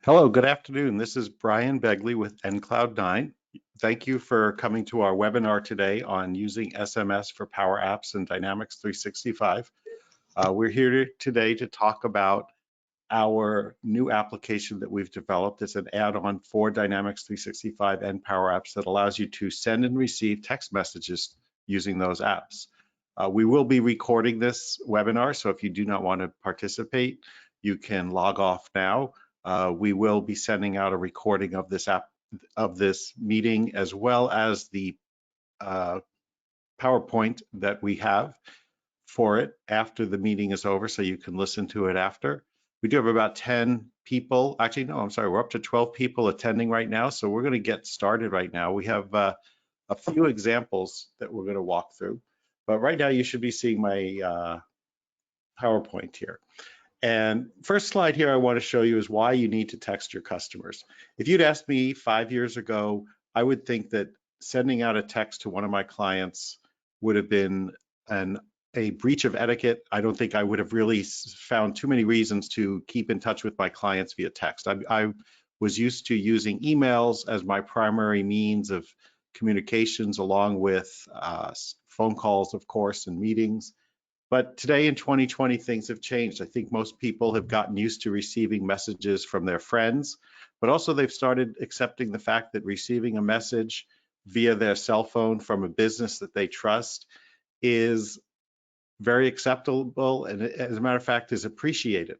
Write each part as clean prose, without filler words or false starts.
Hello, good afternoon. This is Brian Begley with nCloud9. Thank you for coming to our webinar today on using SMS for Power Apps and Dynamics 365. We're here today to talk about our new application that we've developed. It's an add-on for Dynamics 365 and Power Apps that allows you to send and receive text messages using those apps. We will be recording this webinar, so if you do not want to participate, you can log off now. We will be sending out a recording of this meeting, as well as the PowerPoint that we have for it after the meeting is over, so you can listen to it after. We do have about 10 people. Actually, no, I'm sorry, we're up to 12 people attending right now, so we're going to get started right now. We have a few examples that we're going to walk through, but right now you should be seeing my PowerPoint here. And first slide here I want to show you is why you need to text your customers. If you'd asked me 5 years ago, I would think that sending out a text to one of my clients would have been a breach of etiquette. I don't think I would have really found too many reasons to keep in touch with my clients via text. I was used to using emails as my primary means of communications, along with phone calls, of course, and meetings. But today in 2020, things have changed. I think most people have gotten used to receiving messages from their friends, but also they've started accepting the fact that receiving a message via their cell phone from a business that they trust is very acceptable, and as a matter of fact, is appreciated.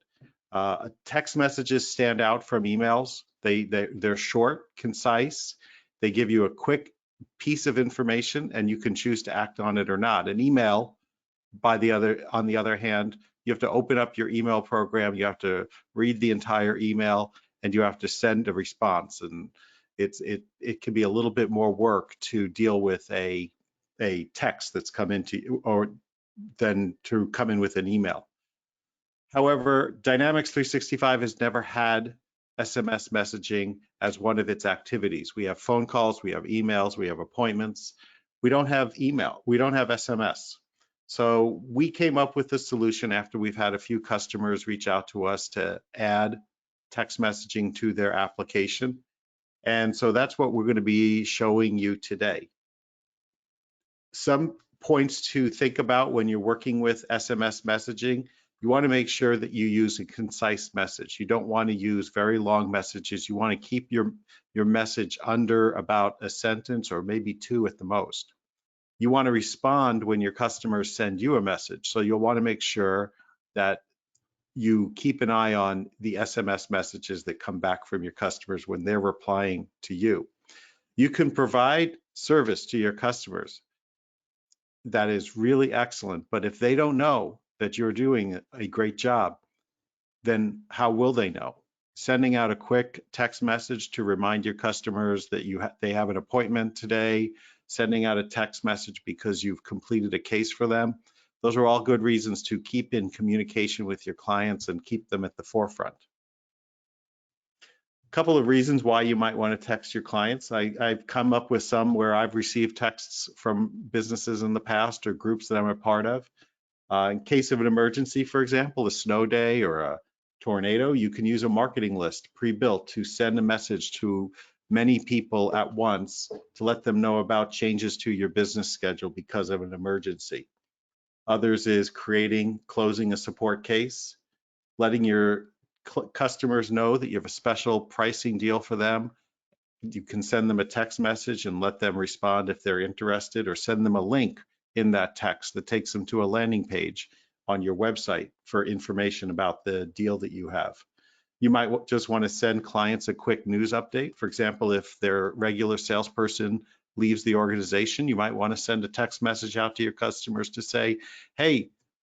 Text messages stand out from emails. They're short, concise. They give you a quick piece of information, and you can choose to act on it or not. An email, on the other hand, you have to open up your email program, you have to read the entire email, and you have to send a response. And it can be a little bit more work to deal with a text that's come into you, or than to come in with an email. However, Dynamics 365 has never had SMS messaging as one of its activities. We have phone calls, we have emails, we have appointments. We don't have email, we don't have SMS. So we came up with a solution after we've had a few customers reach out to us to add text messaging to their application. And so that's what we're going to be showing you today. Some points to think about when you're working with SMS messaging: you want to make sure that you use a concise message. You don't want to use very long messages. You want to keep your message under about a sentence or maybe two at the most. You want to respond when your customers send you a message. So you'll want to make sure that you keep an eye on the SMS messages that come back from your customers when they're replying to you. You can provide service to your customers that is really excellent, but if they don't know that you're doing a great job, then how will they know? Sending out a quick text message to remind your customers that they have an appointment today, sending out a text message because you've completed a case for them. Those are all good reasons to keep in communication with your clients and keep them at the forefront. A couple of reasons why you might want to text your clients. I've come up with some where I've received texts from businesses in the past or groups that I'm a part of. In case of an emergency, for example, a snow day or a tornado, you can use a marketing list pre-built to send a message to many people at once to let them know about changes to your business schedule because of an emergency. Others is closing a support case, letting your customers know that you have a special pricing deal for them. You can send them a text message and let them respond if they're interested, or send them a link in that text that takes them to a landing page on your website for information about the deal that you have. You might just want to send clients a quick news update. For example, if their regular salesperson leaves the organization, you might want to send a text message out to your customers to say, hey,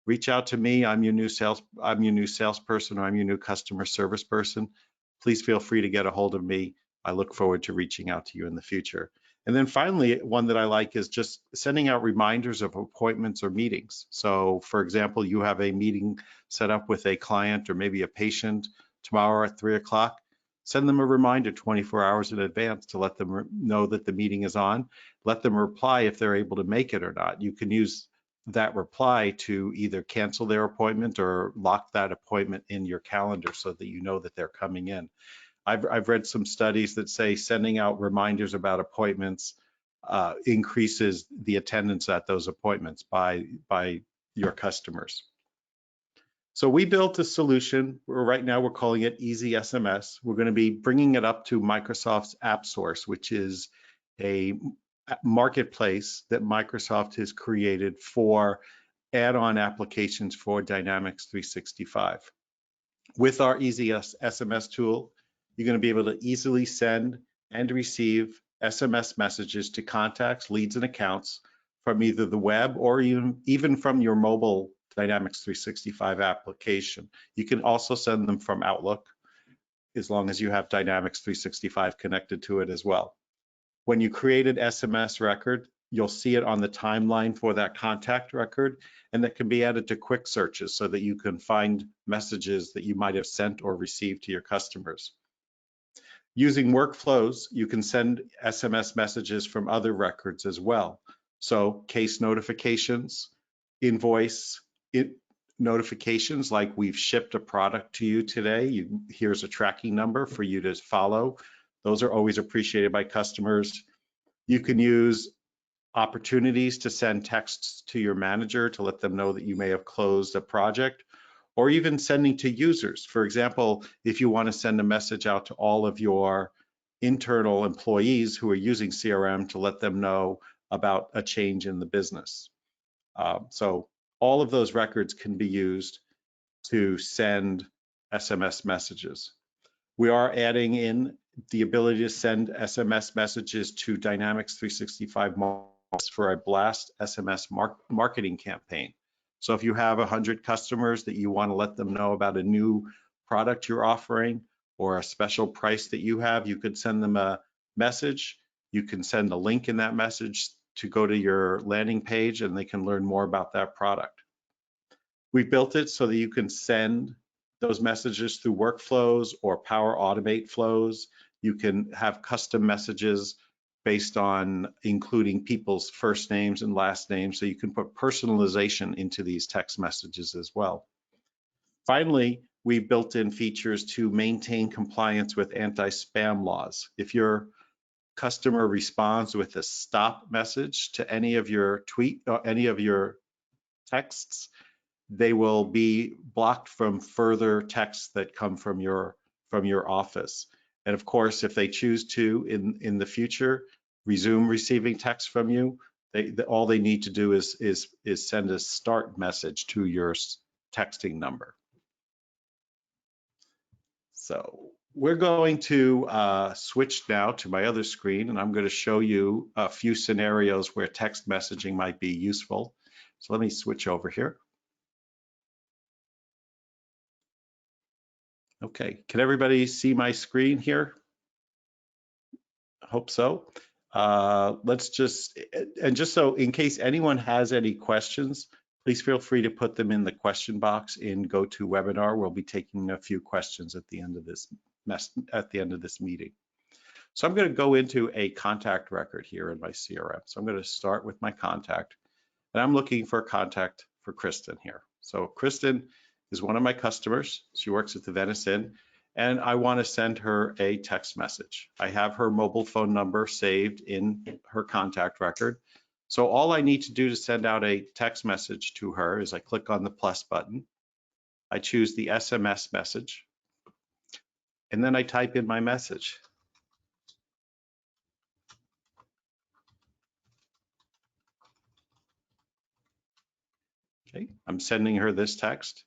reach out to me. I'm your new salesperson, or I'm your new customer service person. Please feel free to get a hold of me. I look forward to reaching out to you in the future. And then finally, one that I like is just sending out reminders of appointments or meetings. So for example, you have a meeting set up with a client or maybe a patient tomorrow at 3 o'clock. Send them a reminder 24 hours in advance to let them know that the meeting is on. Let them reply if they're able to make it or not. You can use that reply to either cancel their appointment or lock that appointment in your calendar so that you know that they're coming in. I've read some studies that say sending out reminders about appointments increases the attendance at those appointments by your customers. So we built a solution. Right now we're calling it Easy SMS. We're going to be bringing it up to Microsoft's App Source, which is a marketplace that Microsoft has created for add-on applications for Dynamics 365. With our Easy SMS tool, you're going to be able to easily send and receive SMS messages to contacts, leads, and accounts from either the web or even from your mobile Dynamics 365 application. You can also send them from Outlook as long as you have Dynamics 365 connected to it as well. When you create an SMS record, you'll see it on the timeline for that contact record, and that can be added to quick searches so that you can find messages that you might have sent or received to your customers. Using workflows, you can send SMS messages from other records as well. So case notifications, invoice notifications, like we've shipped a product to you today. Here's a tracking number for you to follow. Those are always appreciated by customers. You can use opportunities to send texts to your manager to let them know that you may have closed a project, or even sending to users. For example, if you want to send a message out to all of your internal employees who are using CRM to let them know about a change in the business. So all of those records can be used to send SMS messages. We are adding in the ability to send SMS messages to Dynamics 365 for a blast SMS marketing campaign. So if you have 100 customers that you want to let them know about a new product you're offering or a special price that you have, you could send them a message. You can send a link in that message to go to your landing page and they can learn more about that product. We built it so that you can send those messages through workflows or Power Automate flows. You can have custom messages based on including people's first names and last names, so you can put personalization into these text messages as well. Finally, we built in features to maintain compliance with anti-spam laws. If your customer responds with a stop message to any of your tweet or any of your texts, they will be blocked from further texts that come from your office. And of course, if they choose to in the future resume receiving text from you, all they need to do is send a start message to your texting number. So we're going to switch now to my other screen, and I'm going to show you a few scenarios where text messaging might be useful. So let me switch over here. Okay, can everybody see my screen here? I hope so. Let's just so in case anyone has any questions, please feel free to put them in the question box in GoToWebinar. We'll be taking a few questions at the end of this meeting. So I'm going to go into a contact record here in my CRM. So I'm going to start with my contact, and I'm looking for a contact for Kristen here. So Kristen is one of my customers. She works at the Venice Inn, and I want to send her a text message. I have her mobile phone number saved in her contact record. So all I need to do to send out a text message to her is I click on the plus button. I choose the SMS message, and then I type in my message. Okay, I'm sending her this text.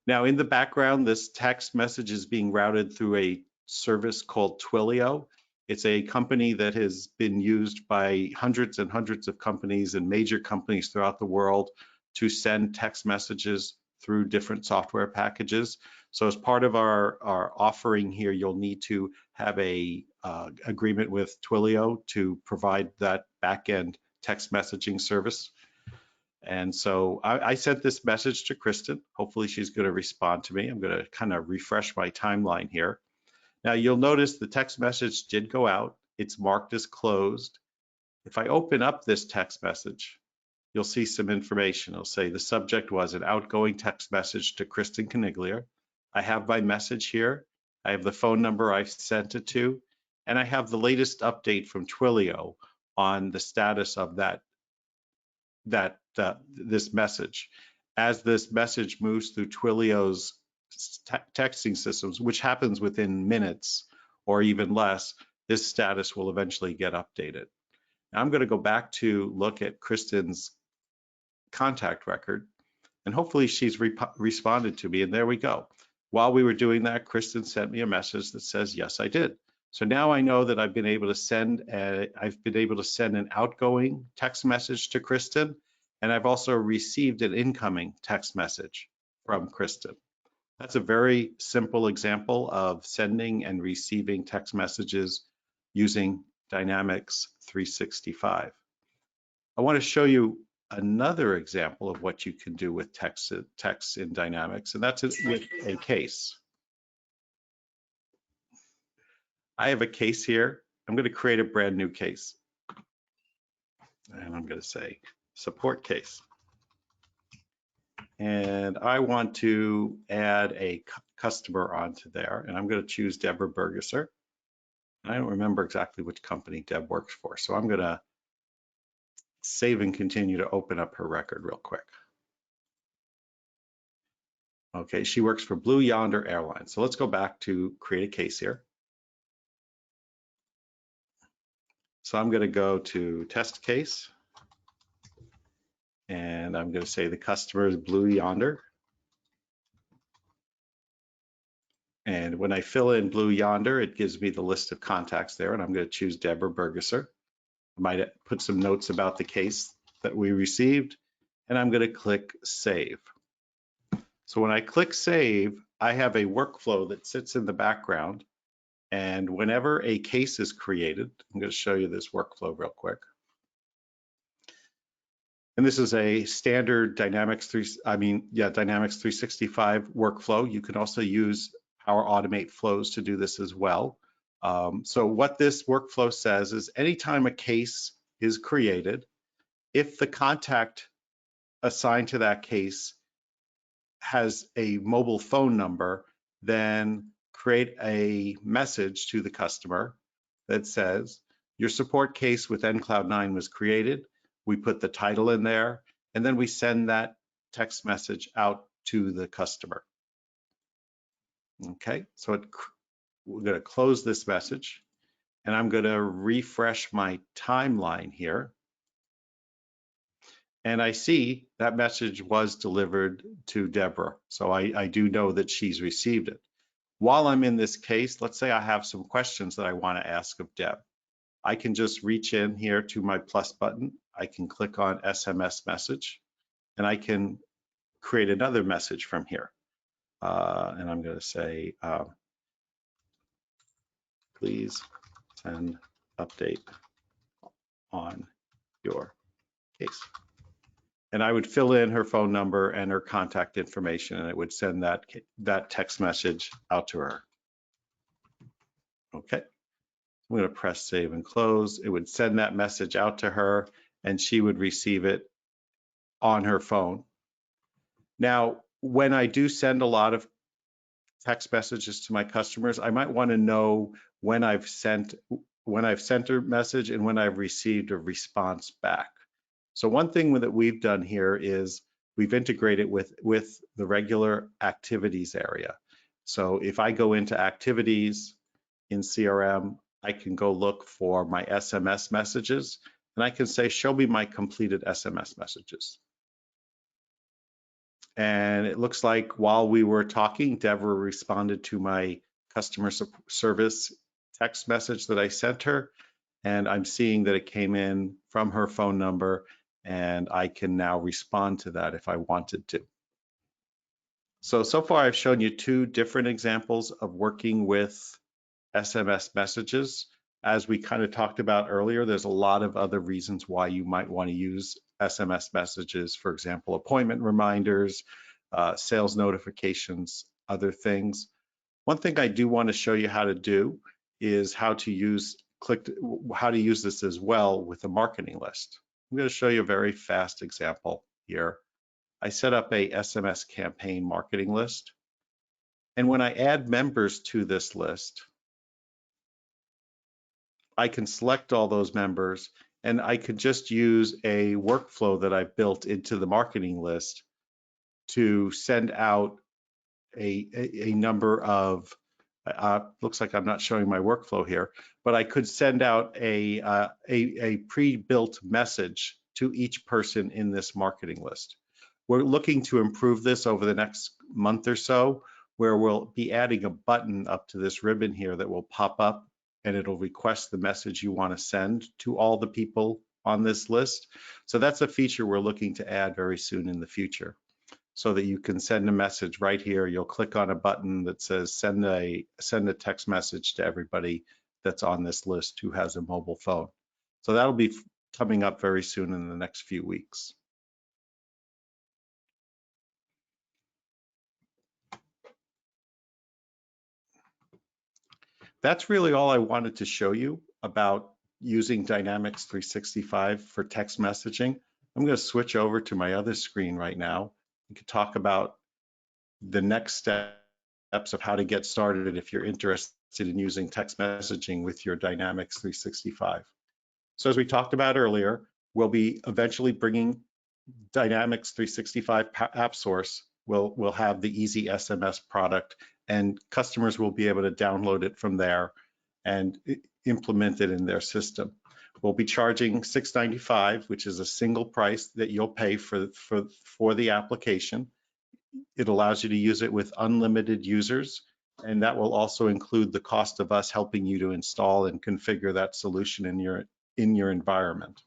Now in the background, this text message is being routed through a service called Twilio. It's a company that has been used by hundreds and hundreds of companies and major companies throughout the world to send text messages through different software packages. So as part of our offering here, you'll need to have a agreement with Twilio to provide that back-end text messaging service. And so I sent this message to Kristen. Hopefully she's going to respond to me. I'm going to kind of refresh my timeline here. Now you'll notice the text message did go out. It's marked as closed. If I open up this text message, you'll see some information. It'll say the subject was an outgoing text message to Kristen Caniglier. I have my message here. I have the phone number I sent it to, and I have the latest update from Twilio on the status of this message. As this message moves through Twilio's texting systems, which happens within minutes or even less, this status will eventually get updated. Now I'm going to go back to look at Kristen's contact record, and hopefully she's responded to me, and there we go. While we were doing that, Kristen sent me a message that says, yes, I did. So now I know that I've been able to send an outgoing text message to Kristen, and I've also received an incoming text message from Kristen. That's a very simple example of sending and receiving text messages using Dynamics 365. I want to show you another example of what you can do with text in Dynamics, and that's with a case. I have a case here. I'm going to create a brand new case. And I'm going to say support case. And I want to add a customer onto there. And I'm going to choose Deborah Bergesser. I don't remember exactly which company Deb works for. So I'm going to save and continue to open up her record real quick. Okay, she works for Blue Yonder Airlines. So let's go back to create a case here. So I'm going to go to test case, and I'm going to say the customer is Blue Yonder. And when I fill in Blue Yonder, it gives me the list of contacts there, and I'm going to choose Deborah Bergesser. I might put some notes about the case that we received, and I'm going to click Save. So when I click Save, I have a workflow that sits in the background, and whenever a case is created, I'm going to show you this workflow real quick. And this is a standard Dynamics 365 workflow. You can also use Power Automate flows to do this as well. So what this workflow says is anytime a case is created, if the contact assigned to that case has a mobile phone number, then create a message to the customer that says, your support case with nCloud9 was created. We put the title in there, and then we send that text message out to the customer. Okay, so we're going to close this message, and I'm going to refresh my timeline here. And I see that message was delivered to Deborah. So I do know that she's received it. While I'm in this case, let's say I have some questions that I want to ask of Deb. I can just reach in here to my plus button. I can click on SMS message, and I can create another message from here. And I'm going to say, please send update on your case. And I would fill in her phone number and her contact information, and it would send that text message out to her. Okay, I'm going to press save and close. It would send that message out to her, and she would receive it on her phone. Now, when I do send a lot of text messages to my customers, I might want to know when I've sent a message and when I've received a response back. So one thing that we've done here is we've integrated with the regular activities area. So if I go into activities in CRM, I can go look for my SMS messages, and I can say, show me my completed SMS messages. And it looks like while we were talking, Deborah responded to my customer service text message that I sent her, and I'm seeing that it came in from her phone number, and I can now respond to that if I wanted to. So far I've shown you two different examples of working with SMS messages. As we kind of talked about earlier, there's a lot of other reasons why you might want to use SMS messages, for example, appointment reminders, sales notifications, other things. One thing I do want to show you how to do is how to use this as well with a marketing list. I'm going to show you a very fast example here. I set up a SMS campaign marketing list. And when I add members to this list, I can select all those members, and I could just use a workflow that I built into the marketing list to send out a number of, looks like I'm not showing my workflow here, but I could send out a pre-built message to each person in this marketing list. We're looking to improve this over the next month or so, where we'll be adding a button up to this ribbon here that will pop up, and it'll request the message you want to send to all the people on this list. So that's a feature we're looking to add very soon in the future, so that you can send a message right here. You'll click on a button that says send a text message to everybody that's on this list who has a mobile phone. So that'll be coming up very soon in the next few weeks. That's really all I wanted to show you about using Dynamics 365 for text messaging. I'm going to switch over to my other screen right now. We could talk about the next steps of how to get started if you're interested in using text messaging with your Dynamics 365. So as we talked about earlier, we'll be eventually bringing Dynamics 365 App Source. We'll have the Easy SMS product, and customers will be able to download it from there and implement it in their system. We'll be charging $6.95, which is a single price that you'll pay for the application. It allows you to use it with unlimited users, and that will also include the cost of us helping you to install and configure that solution in your environment.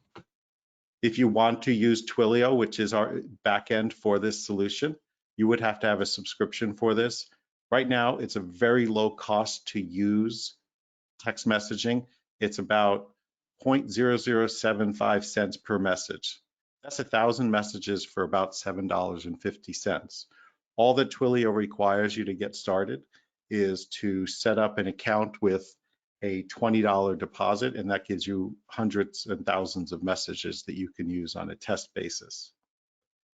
If you want to use Twilio, which is our backend for this solution, you would have to have a subscription for this. Right now, it's a very low cost to use text messaging. It's about 0.0075 cents per message. That's 1,000 messages for about $7.50. All that Twilio requires you to get started is to set up an account with a $20 deposit, and that gives you hundreds and thousands of messages that you can use on a test basis.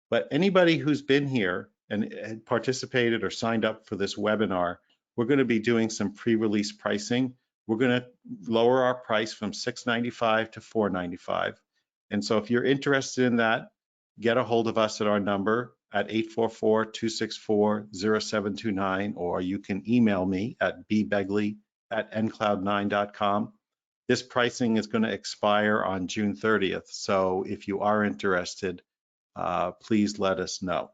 But anybody who's been here and participated or signed up for this webinar, we're going to be doing some pre-release pricing. We're going to lower our price from $6.95 to $4.95. And so if you're interested in that, get a hold of us at our number at 844-264-0729, or you can email me at bbegley@ncloud9.com. This pricing is going to expire on June 30th. So if you are interested, please let us know.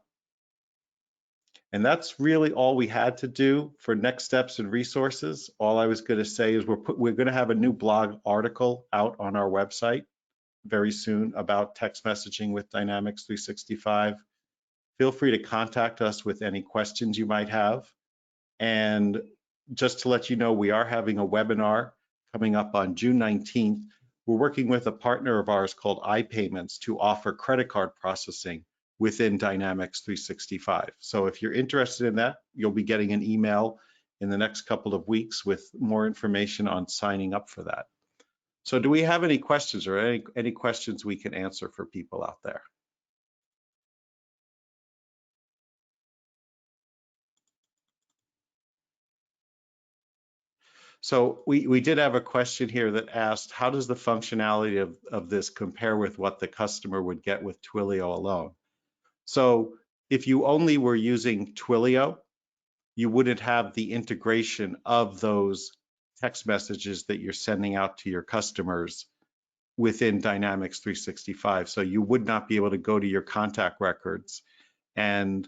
And that's really all we had to do for next steps and resources. All I was going to say is we're going to have a new blog article out on our website very soon about text messaging with Dynamics 365. Feel free to contact us with any questions you might have. And just to let you know, we are having a webinar coming up on June 19th. We're working with a partner of ours called iPayments to offer credit card processing within Dynamics 365. So if you're interested in that, you'll be getting an email in the next couple of weeks with more information on signing up for that. So do we have any questions or any questions we can answer for people out there? So we did have a question here that asked, how does the functionality of this compare with what the customer would get with Twilio alone? So if you only were using Twilio, you wouldn't have the integration of those text messages that you're sending out to your customers within Dynamics 365. So you would not be able to go to your contact records and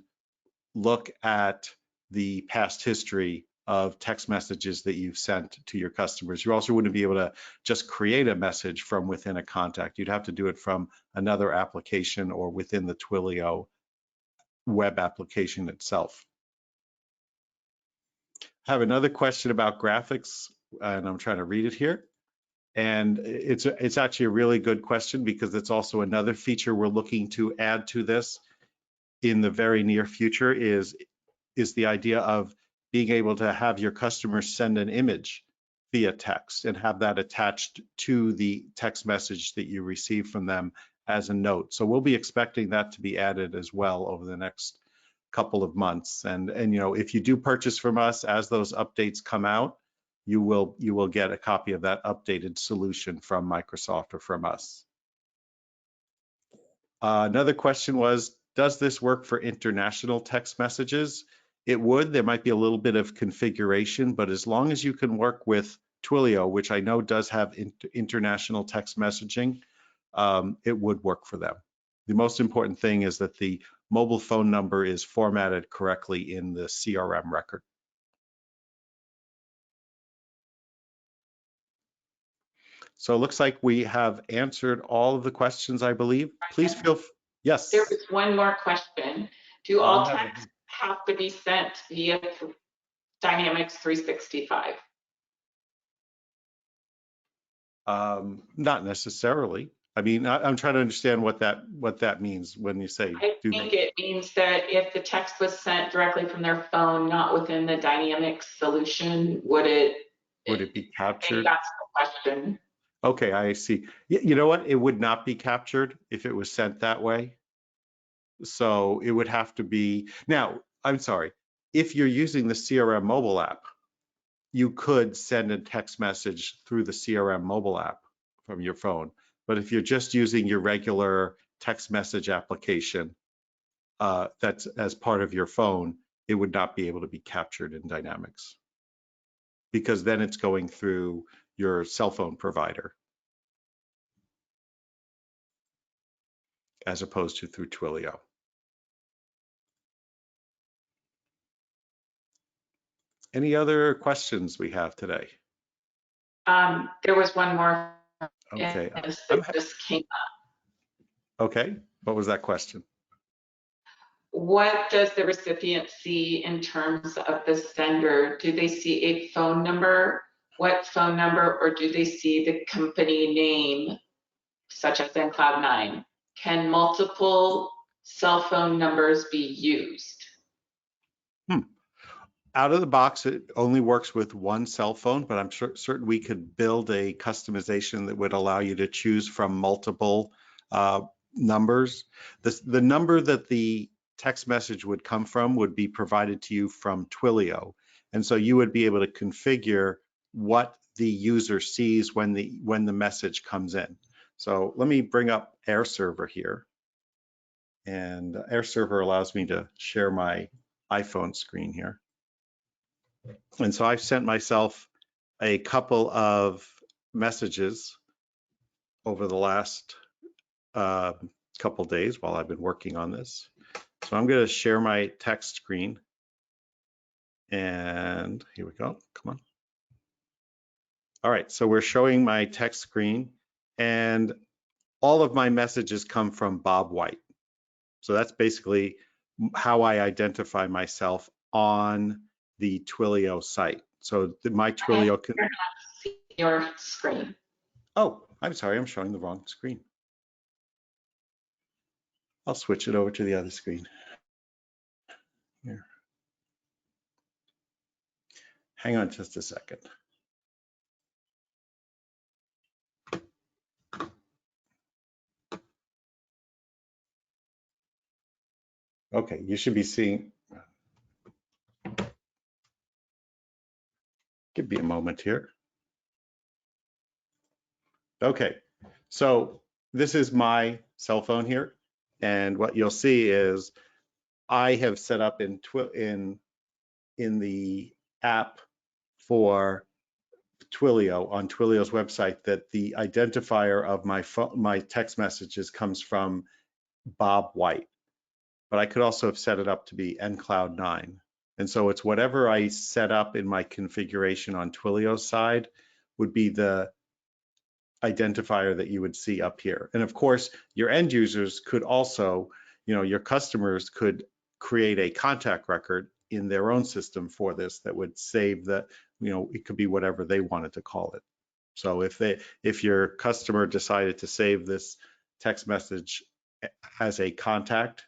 look at the past history of text messages that you've sent to your customers. You also wouldn't be able to just create a message from within a contact. You'd have to do it from another application or within the Twilio web application itself. I have another question about graphics, and I'm trying to read it here. And it's actually a really good question, because it's also another feature we're looking to add to this in the very near future is the idea of being able to have your customers send an image via text and have that attached to the text message that you receive from them as a note. So we'll be expecting that to be added as well over the next couple of months. And you know, if you do purchase from us, as those updates come out, you will get a copy of that updated solution from Microsoft or from us. Another question was, does this work for international text messages? It would. There might be a little bit of configuration, but as long as you can work with Twilio, which I know does have international text messaging, it would work for them. The most important thing is that the mobile phone number is formatted correctly in the CRM record. So it looks like we have answered all of the questions, I believe. Please feel, yes. There was one more question. Do all texts have to be sent via Dynamics 365? Not necessarily. I mean, I'm trying to understand what that means when you say. I think it means that if the text was sent directly from their phone, not within the Dynamics solution, would it be captured? That's the question. Okay, I see. You know what? It would not be captured if it was sent that way. So it would have to be, now, I'm sorry, if you're using the CRM mobile app, you could send a text message through the CRM mobile app from your phone. But if you're just using your regular text message application that's as part of your phone, it would not be able to be captured in Dynamics, because then it's going through your cell phone provider as opposed to through Twilio. Any other questions we have today? There was one more. Okay. That just came up. Okay. What was that question? What does the recipient see in terms of the sender? Do they see a phone number? What phone number, or do they see the company name, such as in Cloud9? Can multiple cell phone numbers be used? Out of the box, it only works with one cell phone, but I'm certain we could build a customization that would allow you to choose from multiple numbers. The number that the text message would come from would be provided to you from Twilio. And so you would be able to configure what the user sees when the message comes in. So let me bring up Air Server here. And Air Server allows me to share my iPhone screen here. And so I've sent myself a couple of messages over the last couple days while I've been working on this. So I'm going to share my text screen. And here we go. Come on. All right. So we're showing my text screen, and all of my messages come from Bob White. So that's basically how I identify myself on the Twilio site. So my Twilio can see your screen. Oh, I'm sorry, I'm showing the wrong screen. I'll switch it over to the other screen. Here. Hang on just a second. Okay, you should be seeing. Give me a moment here. Okay, so this is my cell phone here, and what you'll see is I have set up in the app for Twilio, on Twilio's website, that the identifier of my text messages comes from Bob White. But I could also have set it up to be nCloud9. And so it's whatever I set up in my configuration on Twilio's side would be the identifier that you would see up here. And of course, your end users could also, your customers could create a contact record in their own system for this that would save the, it could be whatever they wanted to call it. So if your customer decided to save this text message as a contact,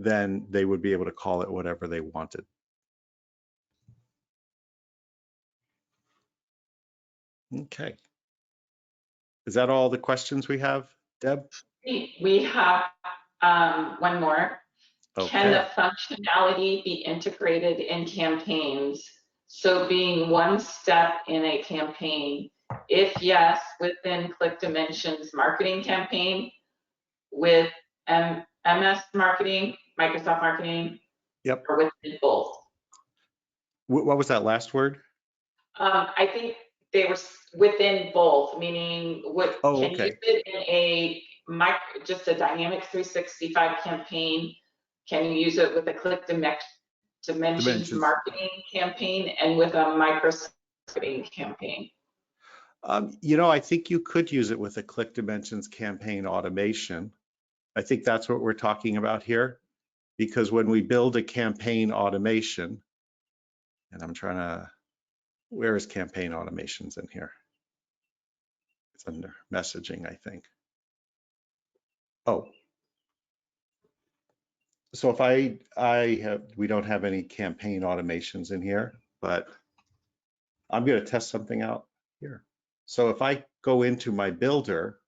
then they would be able to call it whatever they wanted. Okay. Is that all the questions we have, Deb? We have one more. Can the Okay. functionality be integrated in campaigns? So being one step in a campaign, if yes, within Click Dimensions marketing campaign, with MS marketing, Microsoft marketing, Yep. or within both? What was that last word? I think they were within both, meaning what Oh, can you use okay. it in a just a Dynamics 365 campaign? Can you use it with a Click Dimensions Dimensions. marketing campaign and with a Microsoft marketing campaign? I think you could use it with a Click Dimensions campaign automation. I think that's what we're talking about here, because when we build a campaign automation, and I'm trying to, where is campaign automations in here? It's under messaging, I think. Oh, so if we don't have any campaign automations in here, but I'm going to test something out here. So if I go into my builder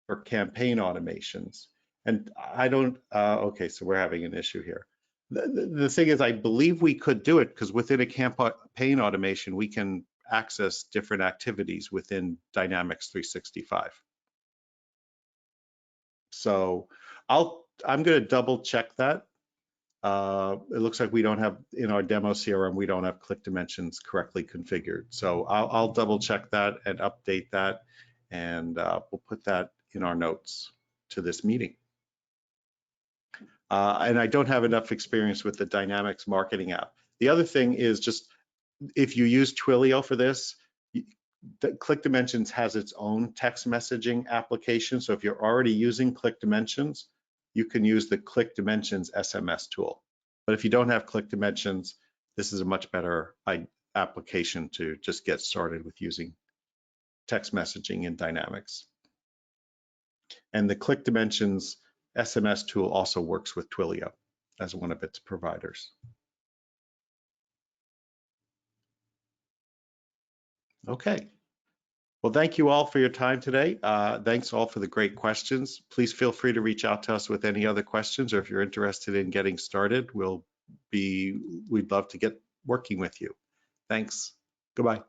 for campaign automations, and I don't, okay, so we're having an issue here. The thing is, I believe we could do it because within a campaign automation, we can access different activities within Dynamics 365. So I'm going to double check that. It looks like we don't have, in our demo CRM, we don't have Click Dimensions correctly configured. So I'll double check that and update that, and we'll put that in our notes to this meeting. And I don't have enough experience with the Dynamics marketing app. The other thing is just, if you use Twilio for this, Click Dimensions has its own text messaging application. So if you're already using Click Dimensions, you can use the Click Dimensions SMS tool. But if you don't have Click Dimensions, this is a much better application to just get started with using text messaging in Dynamics. And the Click Dimensions SMS tool also works with Twilio as one of its providers. Okay. Well, thank you all for your time today. Thanks all for the great questions. Please feel free to reach out to us with any other questions, or if you're interested in getting started, we'd love to get working with you. Thanks. Goodbye.